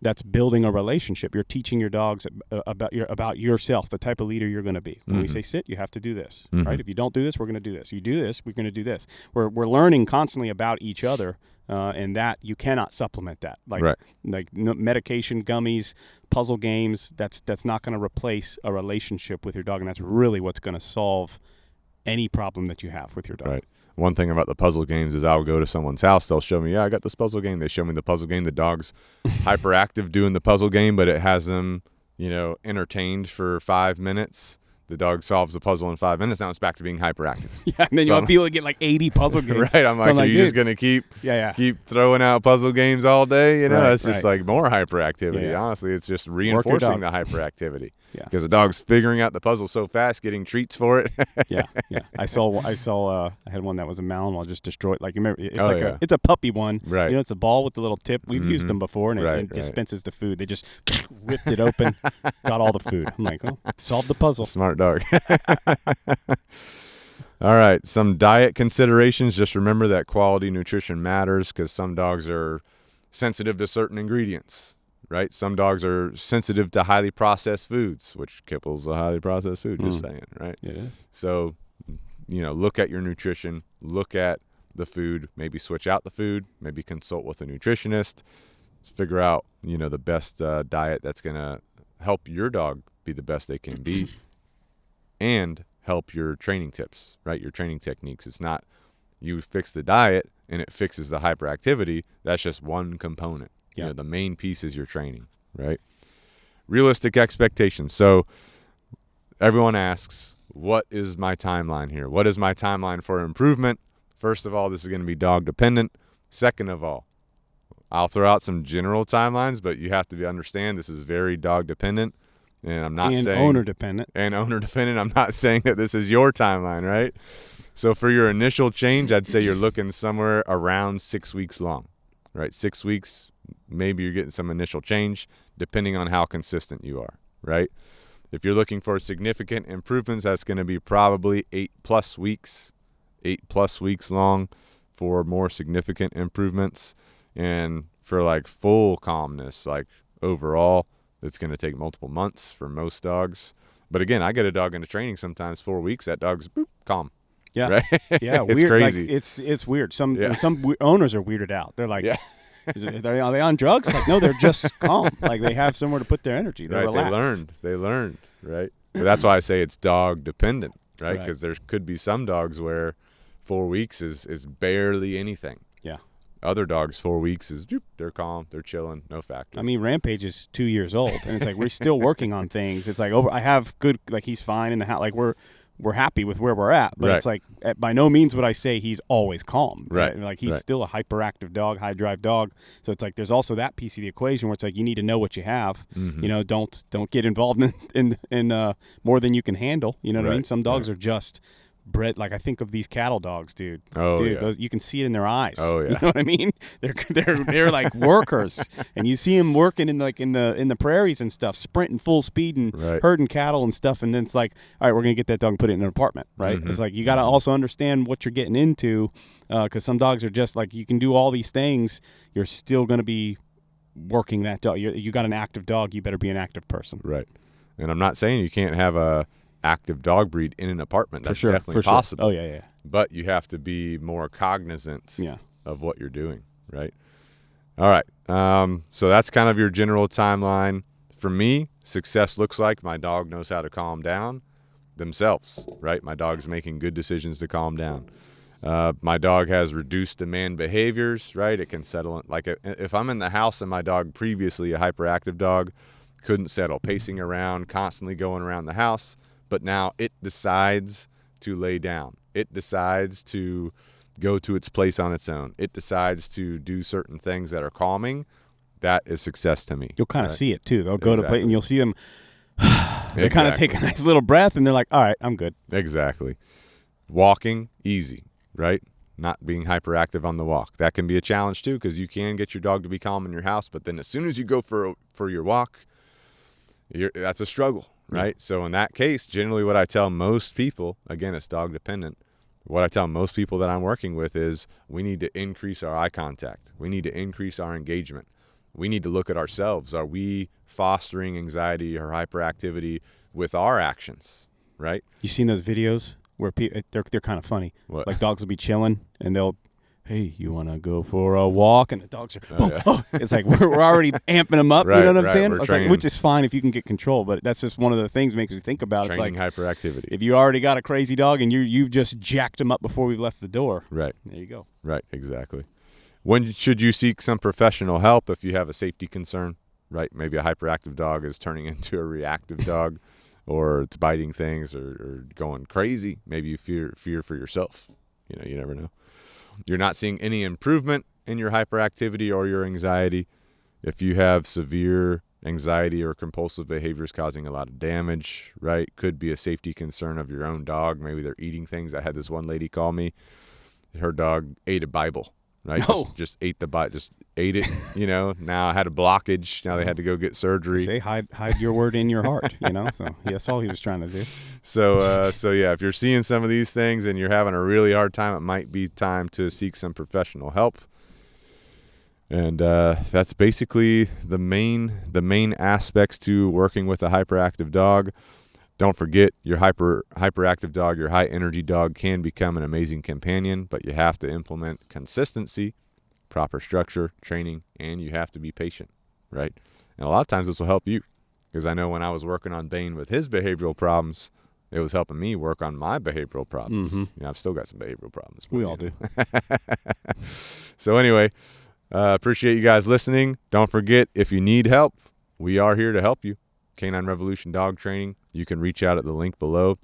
That's building a relationship. You're teaching your dogs about yourself, the type of leader you're going to be. When we say sit, you have to do this, right? If you don't do this, we're going to do this. You do this, we're going to do this. We're learning constantly about each other, and that you cannot supplement that. Like medication, gummies, puzzle games. That's not going to replace a relationship with your dog, and that's really what's going to solve any problem that you have with your dog. Right. One thing about the puzzle games is I'll go to someone's house. They'll show me, I got this puzzle game. They show me the puzzle game. The dog's hyperactive doing the puzzle game, but it has them, entertained for 5 minutes. The dog solves the puzzle in 5 minutes. Now it's back to being hyperactive. Yeah, and then you want people to get like 80 puzzle games. Right. I'm like, are you just going to keep throwing out puzzle games all day? It's just like more hyperactivity. Yeah. Honestly, it's just reinforcing the hyperactivity. Yeah. Because the dog's figuring out the puzzle so fast, getting treats for it. Yeah. I had one that was a Malinois, just destroyed. Like, you remember, it's it's a puppy one. Right. It's a ball with the little tip. We've used them before, and it dispenses the food. They just ripped it open, got all the food. I'm like, oh, solved the puzzle. Smart dog. All right. Some diet considerations. Just remember that quality nutrition matters because some dogs are sensitive to certain ingredients. Right? Some dogs are sensitive to highly processed foods, which kipple's a highly processed food, just saying, right? Yeah. So, look at your nutrition, look at the food, maybe switch out the food, maybe consult with a nutritionist, figure out, the best diet that's going to help your dog be the best they can be and help your training tips, right? Your training techniques. It's not you fix the diet and it fixes the hyperactivity. That's just one component. Yeah. The main piece is your training, right? Realistic expectations. So everyone asks, what is my timeline here? What is my timeline for improvement? First of all, this is going to be dog dependent. Second of all, I'll throw out some general timelines, but you have to understand this is very dog dependent. And I'm not saying owner dependent. And owner dependent. I'm not saying that this is your timeline, right? So for your initial change, I'd say you're looking somewhere around 6 weeks long, right? 6 weeks. Maybe you're getting some initial change depending on how consistent you are, right? If you're looking for significant improvements, that's going to be probably 8+ weeks, 8+ weeks long for more significant improvements. And for like full calmness, like overall, it's going to take multiple months for most dogs. But again, I get a dog into training sometimes 4 weeks, that dog's calm. Yeah. Right? Yeah. It's weird. crazy. Like, it's weird. Some owners are weirded out. They're like, Are they on drugs? Like, no, they're just calm. Like, they have somewhere to put their energy. They're right, relaxed. they learned, right? But that's why I say it's dog dependent, right? Right. Because there could be some dogs where 4 weeks is barely anything. Yeah. Other dogs, 4 weeks is they're calm, they're chilling, no factor. I mean, Rampage is 2 years old, and it's like we're still working on things. It's like I have good, like he's fine in the house. Like we're happy with where we're at, but Right. it's like by no means would I say he's always calm. Right. Like he's Right. still a hyperactive dog, high drive dog. So it's like there's also that piece of the equation where it's like you need to know what you have. Mhm. You know, don't get involved in more than you can handle. You know what I Right. mean? Some dogs are just bred. Like I think of these cattle dogs, dude. Oh, dude, yeah. those you can see it in their eyes. Oh, yeah. You know what I mean? They're like workers, and you see them working in the prairies and stuff, sprinting full speed and Right. herding cattle and stuff. And then it's like, all right, we're gonna get that dog and put it in an apartment, right? Mhm. It's like you got to also understand what you're getting into, because some dogs are just like you can do all these things, you're still gonna be working that dog. You got an active dog, you better be an active person. Right. And I'm not saying you can't have a active dog breed in an apartment. That's for sure, definitely for possible. Sure. Oh yeah. But you have to be more cognizant Yeah. of what you're doing, right? All right. So that's kind of your general timeline. For me, success looks like my dog knows how to calm down themselves, right? My dog's making good decisions to calm down. My dog has reduced demand behaviors, right? It can settle in. Like if I'm in the house and my dog, previously a hyperactive dog, couldn't settle, pacing around, constantly going around the house, but now it decides to lay down. It decides to go to its place on its own. It decides to do certain things that are calming. That is success to me. You'll kind of right? see it too. They'll go to play Exactly. and you'll see them. They kind of take a nice little breath and they're like, all right, I'm good. Exactly. Walking, easy, right? Not being hyperactive on the walk. That can be a challenge too, because you can get your dog to be calm in your house, but then as soon as you go for your walk, that's a struggle, right? Yeah. So in that case, generally what I tell most people, again, it's dog dependent, what I tell most people that I'm working with is we need to increase our eye contact. We need to increase our engagement. We need to look at ourselves. Are we fostering anxiety or hyperactivity with our actions, right? You seen those videos where they're kind of funny. What? Like dogs will be chilling and they'll, hey, you want to go for a walk? And the dogs are, It's like we're already amping them up. Right, you know what I'm right. saying? We're It's like, training. which is fine if you can get control, but that's just one of the things makes you think about. Training It's like hyperactivity. if you already got a crazy dog and you've just jacked them up before we've left the door. Right. There you go. Right, exactly. When should you seek some professional help if you have a safety concern, right? Maybe a hyperactive dog is turning into a reactive dog, or it's biting things or going crazy. Maybe you fear for yourself. You know, you never know. You're not seeing any improvement in your hyperactivity or your anxiety. If you have severe anxiety or compulsive behaviors causing a lot of damage, right? Could be a safety concern of your own dog. Maybe they're eating things. I had this one lady call me. Her dog ate a Bible. Right, No. just ate the Bible, just ate it. You know, now I had a blockage. Now they had to go get surgery. Say hide your word in your heart. You know, so that's all he was trying to do. So yeah, if you're seeing some of these things and you're having a really hard time, it might be time to seek some professional help. And that's basically the main aspects to working with a hyperactive dog. Don't forget, your hyperactive dog, your high energy dog can become an amazing companion, but you have to implement consistency, proper structure, training, and you have to be patient, right? And a lot of times this will help you, because I know when I was working on Bane with his behavioral problems, it was helping me work on my behavioral problems. Mm-hmm. You know, I've still got some behavioral problems. We all do. So anyway, appreciate you guys listening. Don't forget, if you need help, we are here to help you. Canine Revolution Dog Training. You can reach out at the link below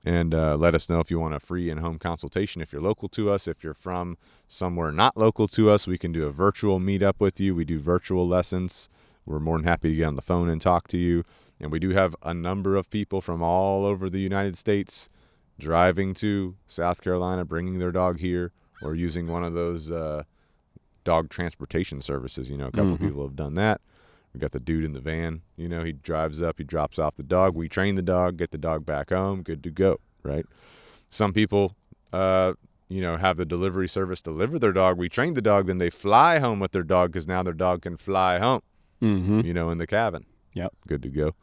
and let us know if you want a free in-home consultation if you're local to us. If you're from somewhere not local to us, we can do a virtual meetup with you. We do virtual lessons. We're more than happy to get on the phone and talk to you. And we do have a number of people from all over the United States driving to South Carolina, bringing their dog here, or using one of those dog transportation services. You know, a couple of people have done that. We got the dude in the van, you know, he drives up, he drops off the dog. We train the dog, get the dog back home, good to go, right? Some people, have the delivery service deliver their dog. We train the dog, then they fly home with their dog because now their dog can fly home, in the cabin. Yep. Good to go.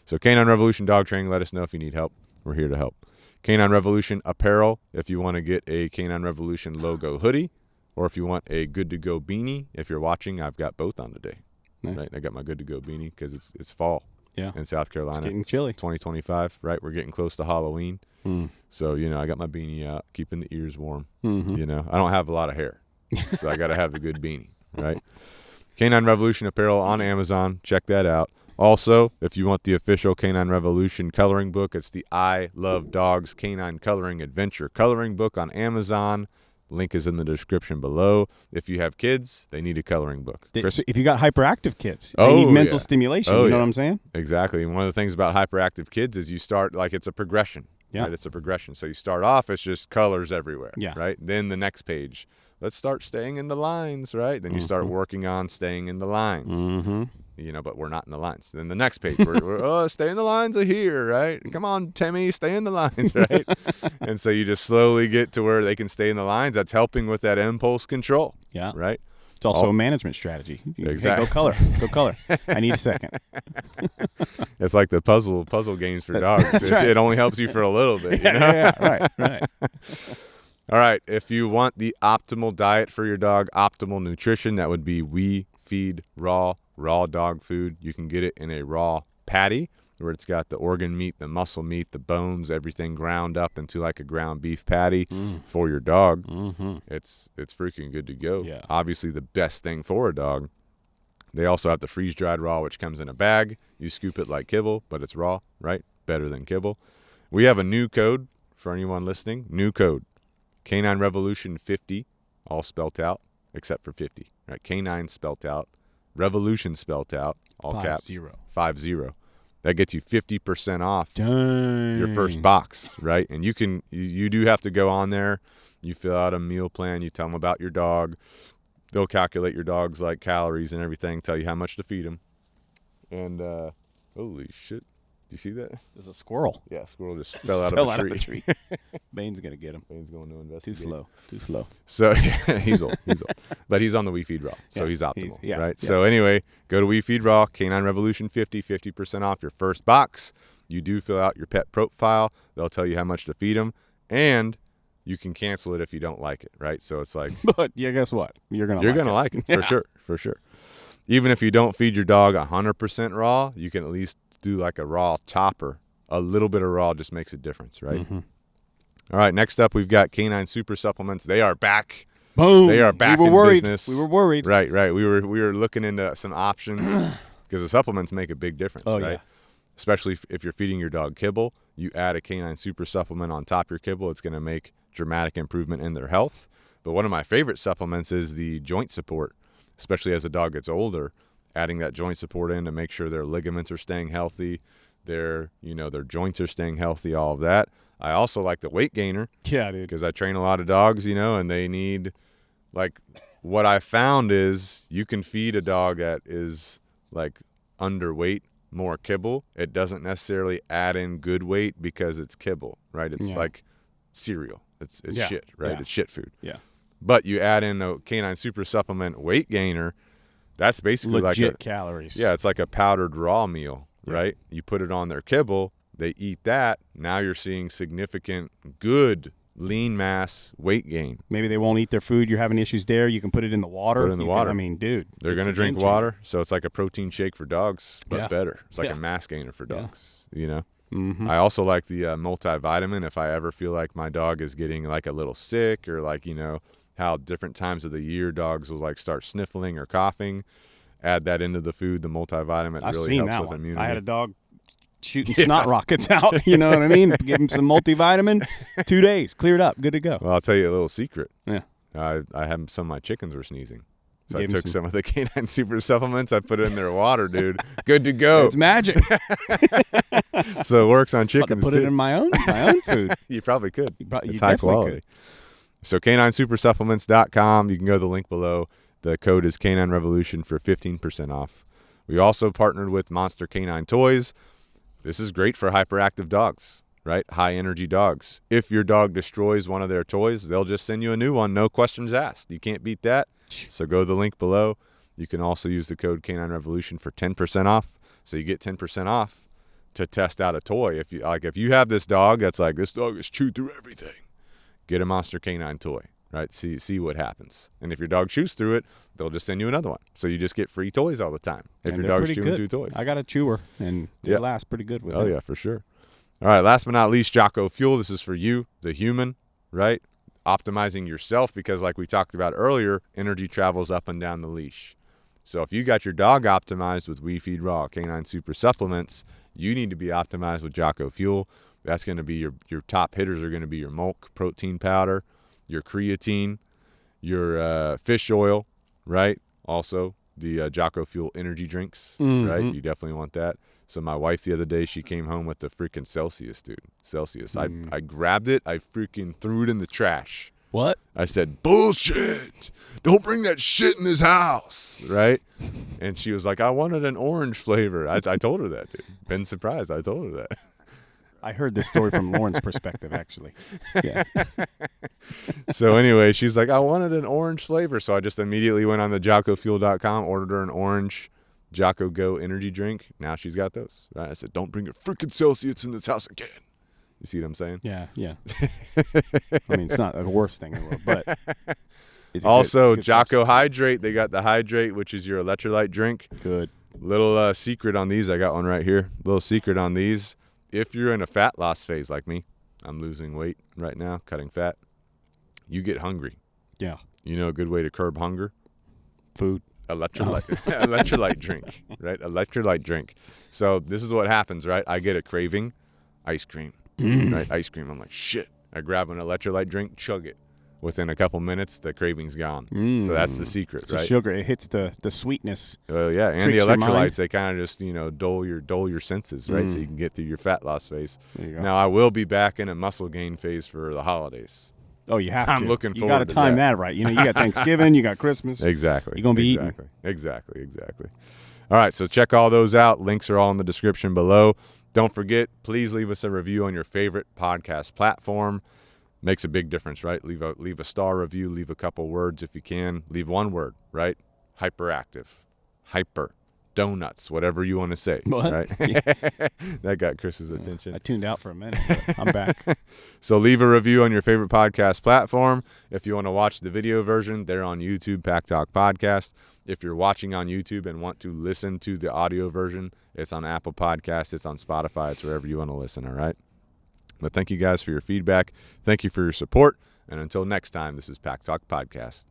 So Canine Revolution Dog Training, let us know if you need help. We're here to help. Canine Revolution Apparel, if you want to get a Canine Revolution logo hoodie, or if you want a good to go beanie, if you're watching, I've got both on today. Nice. Right, I got my good to go beanie because it's fall. Yeah. In South Carolina. It's getting chilly. 2025, right? We're getting close to Halloween. Mm. So, I got my beanie out, keeping the ears warm. Mm-hmm. I don't have a lot of hair, so I got to have the good beanie, right? Canine Revolution apparel on Amazon. Check that out. Also, if you want the official Canine Revolution coloring book, it's the I Love Dogs Canine Coloring Adventure coloring book on Amazon. Link is in the description below. If you have kids, they need a coloring book. If you got hyperactive kids, they need mental stimulation. You know what I'm saying? Exactly. And one of the things about hyperactive kids is you start, it's a progression. Yeah. Right? It's a progression. So you start off, it's just colors everywhere. Yeah. Right? Then the next page, let's start staying in the lines, right? Then you start working on staying in the lines. Mm-hmm. But we're not in the lines. Then the next page, we're stay in the lines of here, right? Come on, Timmy, stay in the lines, right? And so you just slowly get to where they can stay in the lines. That's helping with that impulse control. Yeah. Right? It's also a management strategy. Exactly. Hey, go color. I need a second. It's like the puzzle games for dogs. Right. It only helps you for a little bit. Right. All right. If you want the optimal diet for your dog, optimal nutrition, that would be We Feed Raw dog food. You can get it in a raw patty where it's got the organ meat, the muscle meat, the bones, everything ground up into like a ground beef patty for your dog. Mm-hmm. It's freaking good to go. Yeah. Obviously the best thing for a dog. They also have the freeze-dried raw, which comes in a bag. You scoop it like kibble, but it's raw, right? Better than kibble. We have a new code for anyone listening. New code. Canine Revolution 50, all spelt out, except for 50. Right? Canine spelt out. Revolution spelt out, all caps. 50. That gets you 50% off your first box, right? And you do have to go on there. You fill out a meal plan. You tell them about your dog. They'll calculate your dog's calories and everything, tell you how much to feed them. And holy shit. You see that? There's a squirrel. Yeah, squirrel just fell out of a tree. Bane's going to get him. Bane's going to investigate. Too slow. So he's old. But he's on the We Feed Raw, so he's optimal, right? Yeah. So anyway, go to We Feed Raw, Canine Revolution 50% off your first box. You do fill out your pet profile. They'll tell you how much to feed them, and you can cancel it if you don't like it, right? So it's like, but yeah, guess what? You're gonna like it for sure. Even if you don't feed your dog 100% raw, you can at least do like a raw topper. A little bit of raw just makes a difference, right? Mm-hmm. All right, next up we've got Canine Super Supplements. They are back. Boom. They are back in business. We were worried. Right. We were looking into some options because the supplements make a big difference, right? Yeah. Especially if you're feeding your dog kibble, you add a Canine Super Supplement on top of your kibble, it's going to make dramatic improvement in their health. But one of my favorite supplements is the joint support, especially as a dog gets older, adding that joint support in to make sure their ligaments are staying healthy, their joints are staying healthy, all of that. I also like the weight gainer. Yeah, dude. Because I train a lot of dogs, and they need, what I found is you can feed a dog that is underweight more kibble. It doesn't necessarily add in good weight because it's kibble, right? It's like cereal. It's shit, right? Yeah. It's shit food. Yeah. But you add in a Canine Super Supplement weight gainer, that's basically legit calories. Yeah, it's like a powdered raw meal, right? You put it on their kibble, they eat that. Now you're seeing significant good lean mass weight gain. Maybe they won't eat their food. You're having issues there. You can put it in the water. Put it in the water. Dude. They're going to drink water. So it's like a protein shake for dogs, but better. It's like a mass gainer for dogs, Mm-hmm. I also like the multivitamin. If I ever feel like my dog is getting a little sick or how different times of the year dogs will start sniffling or coughing, add that into the food. The multivitamin really helps with immunity. I had a dog shooting snot rockets out. You know what I mean? Give him some multivitamin. 2 days, cleared up, good to go. Well, I'll tell you a little secret. Yeah. I had some of my chickens were sneezing. So I took some of the Canine Super Supplements. I put it in their water, dude. Good to go. It's magic. So it works on chickens, put it in my own food. You probably could. You it's high quality. Could. So caninesupersupplements.com. You can go to the link below. The code is Canine Revolution for 15% off. We also partnered with Monster Canine Toys. This is great for hyperactive dogs, right? High energy dogs. If your dog destroys one of their toys, they'll just send you a new one. No questions asked. You can't beat that. So go to the link below. You can also use the code Canine Revolution for 10% off. So you get 10% off to test out a toy. If you have this dog that's this dog is chewed through everything, get a Monster Canine toy. right? See what happens. And if your dog chews through it, they'll just send you another one. So you just get free toys all the time if And your they're dog's pretty chewing good. 2 toys. I got a chewer, and they Yep. last pretty good with Oh, it. yeah, for sure. All right, last but not least, Jocko Fuel. This is for you, the human, right? Optimizing yourself because like we talked about earlier, energy travels up and down the leash. So if you got your dog optimized with We Feed Raw Canine Super Supplements, you need to be optimized with Jocko Fuel. That's going to be your top hitters are going to be your milk protein powder, your creatine, your fish oil, right? Also, the Jocko Fuel energy drinks, right? You definitely want that. So my wife the other day, she came home with the freaking Celsius, dude. Celsius. I grabbed it. I freaking threw it in the trash. What? I said, bullshit. Don't bring that shit in this house, right? And she was like, I wanted an orange flavor. I told her that, dude. Been surprised. I told her that. I heard this story from Lauren's perspective, actually. Yeah. So anyway, she's like, I wanted an orange flavor. So I just immediately went on the JockoFuel.com, ordered her an orange Jocko Go energy drink. Now she's got those. Right? I said, don't bring your freaking Celsius in this house again. You see what I'm saying? Yeah. I mean, it's not the worst thing in the world, but it's also, good Jocko substance. Hydrate. They got the Hydrate, which is your electrolyte drink. Good. Little secret on these. I got one right here. Little secret on these. If you're in a fat loss phase like me, I'm losing weight right now, cutting fat. You get hungry. Yeah. You know a good way to curb hunger? Food. Electrolyte, electrolyte drink, right? Electrolyte drink. So this is what happens, right? I get a craving, ice cream, right? Ice cream. I'm like, shit. I grab an electrolyte drink, chug it. Within a couple minutes, the craving's gone. So that's the secret, It's right? the sugar. It hits the sweetness. Yeah, and the Tricks your mind. electrolytes, they kind of just, dull your senses, right? So you can get through your fat loss phase. There you go. Now, I will be back in a muscle gain phase for the holidays. Oh, you have to. I'm looking You forward got to to time that. that right. You got Thanksgiving, you got Christmas. Exactly. You're going to be eating. Exactly. All right, so check all those out. Links are all in the description below. Don't forget, please leave us a review on your favorite podcast platform. Makes a big difference, right? Leave a star review. Leave a couple words if you can. Leave one word, right? Hyperactive. Hyper. Donuts. Whatever you want to say. What? Right? That got Chris's attention. I tuned out for a minute, but I'm back. So leave a review on your favorite podcast platform. If you want to watch the video version, they're on YouTube, Pack Talk Podcast. If you're watching on YouTube and want to listen to the audio version, it's on Apple Podcasts, it's on Spotify, it's wherever you want to listen, all right? But thank you guys for your feedback. Thank you for your support. And until next time, this is Pack Talk Podcast.